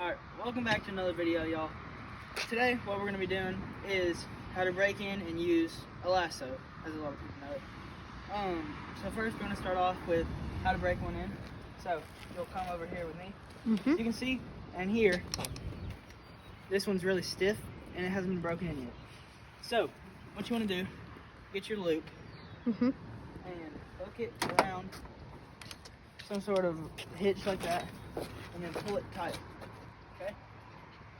Alright, welcome back to another video, y'all. Today, what we're going to be doing is how to break in and use a lasso, as a lot of people know. So first, we're going to start off with how to break one in. So, you'll come over here with me. As you can see, and here, this one's really stiff, and it hasn't been broken in yet. So, what you want to do, get your loop, and hook it around some sort of hitch like that, and then pull it tight. Okay?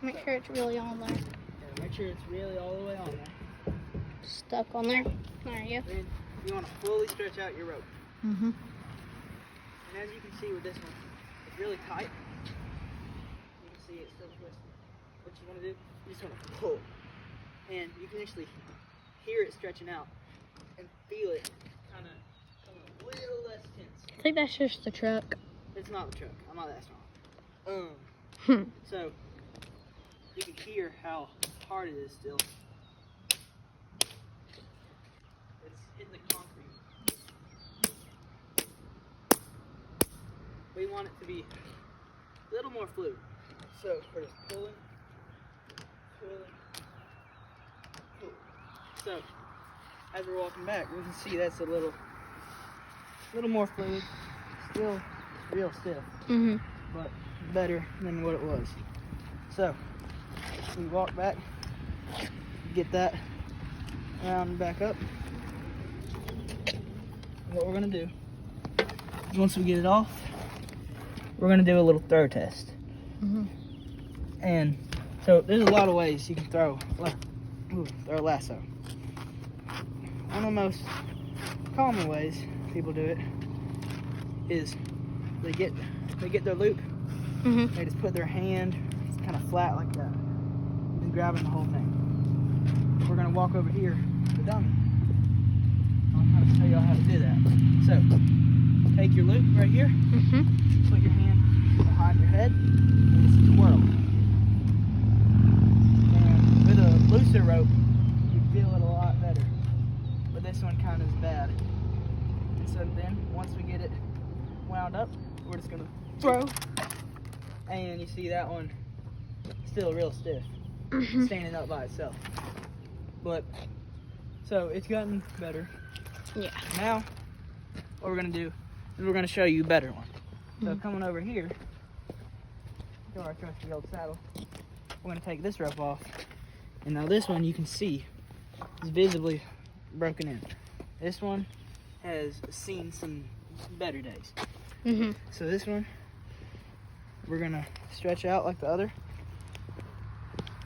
Make sure it's really on there. Yeah, make sure it's really all the way on there. Stuck on there. There you go. Then you want to fully stretch out your rope. Mhm. And as you can see with this one, it's really tight. You can see it's still twisted. What you want to do, you just want to pull. And you can actually hear it stretching out and feel it kind of coming a little less tense. I think that's just the truck. It's not the truck. I'm not that strong. So you can hear how hard it is still. It's hitting the concrete. We want it to be a little more fluid. So we're just pulling. Pull. So as we're walking back, we can see that's a little more fluid. Still real stiff, but better than what it was. So we walk back, get that round back up. And what we're gonna do is once we get it off, we're gonna do a little throw test. And so there's a lot of ways you can throw a lasso. One of the most common ways people do it is they get their loop, they just put their hand kind of flat like that, and grabbing the whole thing. We're gonna walk over here to the dummy. I'll kind of show y'all how to do that. So take your loop right here, put your hand behind your head, and just twirl. And with a looser rope, you feel it a lot better, but this one kind of is bad. And so then once we get it wound up, we're just gonna throw, and you see that one still real stiff, standing up by itself. But so it's gotten better. Yeah. Now what we're gonna do is we're gonna show you a better one. So coming over here to our trusty old saddle, we're gonna take this rope off, and now this one you can see is visibly broken in. This one has seen some better days. So this one, we're gonna stretch out like the other,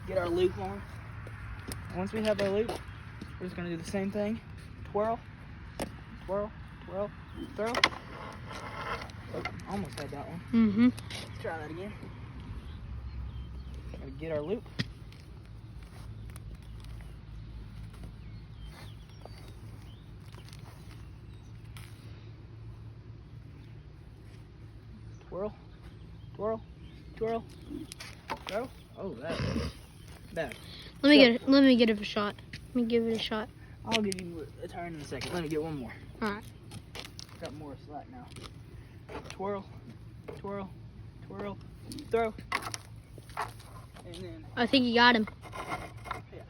get our loop on. Once we have our loop, we're just gonna do the same thing. Twirl, twirl, twirl, throw. Oh, almost had that one. Let's try that again. Gotta get our loop. Twirl, twirl, twirl, throw. Oh, that was bad. Let me get it a shot. Let me give it a shot. I'll give you a turn in a second. Let me get one more. Alright. Got more slack now. Twirl, twirl, twirl, throw. And then, I think you got him. yeah.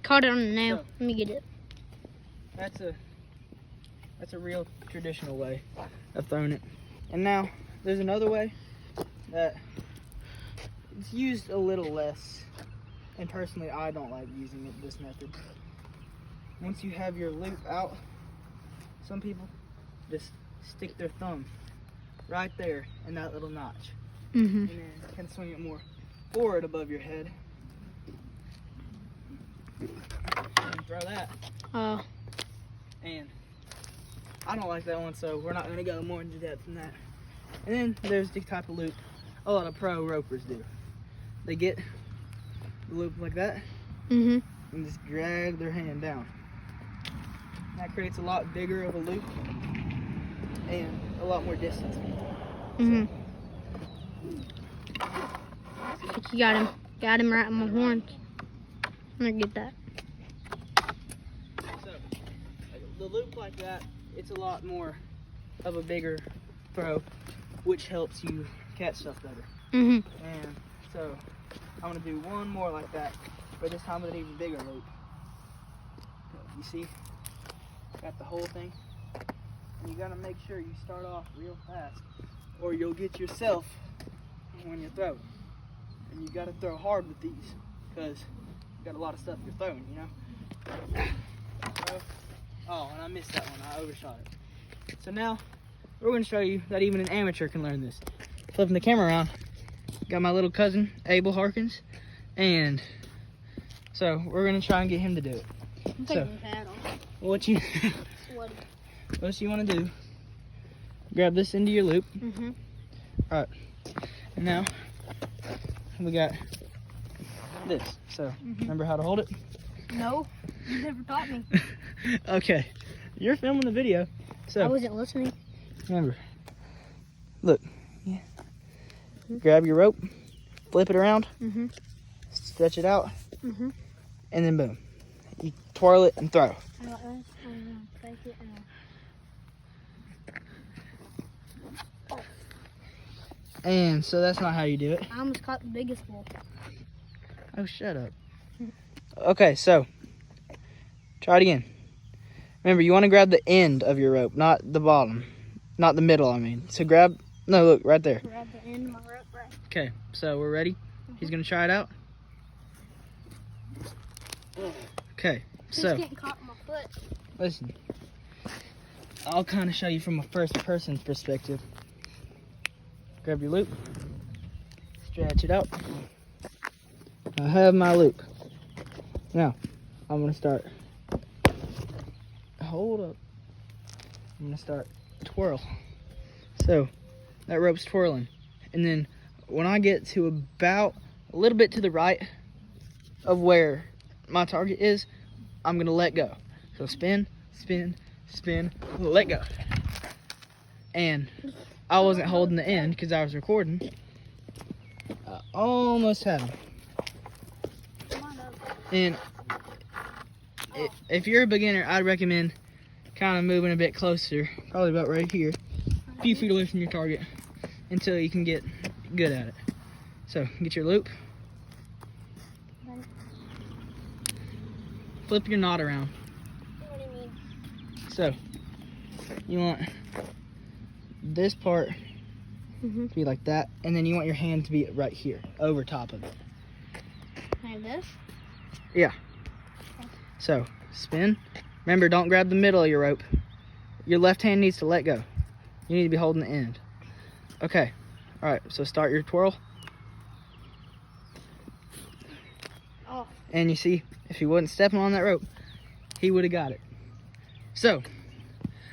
Caught it on the nail. So, Let me get it. That's a real traditional way of throwing it. And now there's another way that it's used a little less, and personally I don't like using it this method. Once you have your loop out, some people just stick their thumb right there in that little notch, and then can swing it more forward above your head and throw that. And I don't like that one, so we're not going to go more into depth than that. And then there's the type of loop a lot of pro ropers do. They get the loop like that and just drag their hand down. That creates a lot bigger of a loop and a lot more distance. I think you got him. Got him right in my horns. I'm gonna get that. So the loop like that, it's a lot more of a bigger throw, which helps you catch stuff better. Mhm. And so I'm gonna do one more like that, but this time with an even bigger loop. You see, got the whole thing. And you gotta make sure you start off real fast, or you'll get yourself when you throw. And you gotta throw hard with these, because you got a lot of stuff you're throwing, you know. So, oh, and I missed that one. I overshot it. So now we're going to show you that even an amateur can learn this. Flipping the camera around, got my little cousin Abel Harkins, and so we're going to try and get him to do it. I'm So, taking his hat off. what you want to do? Grab this into your loop. Mhm. All right, and now we got this. So remember how to hold it? No, you never taught me. Okay, you're filming the video, so I wasn't listening. remember, look, yeah. Grab your rope, flip it around, Mhm. stretch it out, Mhm. and then boom. You twirl it and throw. I got this. I'm gonna take it and And so that's not how you do it. I almost caught the biggest wolf. Oh, shut up. Okay, so try it again. Remember, you want to grab the end of your rope, not the bottom, not the middle, I mean. So grab, no, look, right there. Grab the end of my rope right. Okay, so we're ready. He's going to try it out. Okay, It's so getting caught in my foot. listen. I'll kind of show you from a first person perspective. Grab your loop, stretch it out. I have my loop. Now, I'm gonna start, hold up. I'm gonna start twirl. So, that rope's twirling. And then when I get to about a little bit to the right of where my target is, I'm gonna let go. So spin, spin, spin, let go. And I wasn't holding the end because I was recording. I almost had him. Come on up. And if you're a beginner, I'd recommend kind of moving a bit closer, probably about right here, a few feet away from your target until you can get good at it. So get your loop, flip your knot around. What do you mean? So you want this part Mhm. to be like that, and then you want your hand to be right here, over top of it. Like this? So spin. Remember, don't grab the middle of your rope. Your left hand needs to let go. You need to be holding the end. Okay. All right. So start your twirl. Oh. And you see, if he wasn't stepping on that rope, he would have got it. So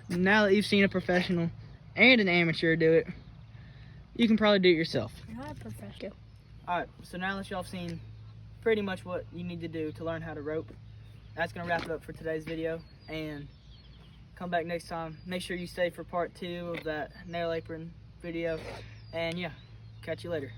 now that you've seen a professional and an amateur do it, you can probably do it yourself. You're not a professional. All right. So now that y'all have seen pretty much what you need to do to learn how to rope, that's gonna wrap it up for today's video. And come back next time. Make sure you stay for part 2 of that nail apron video. And yeah, catch you later.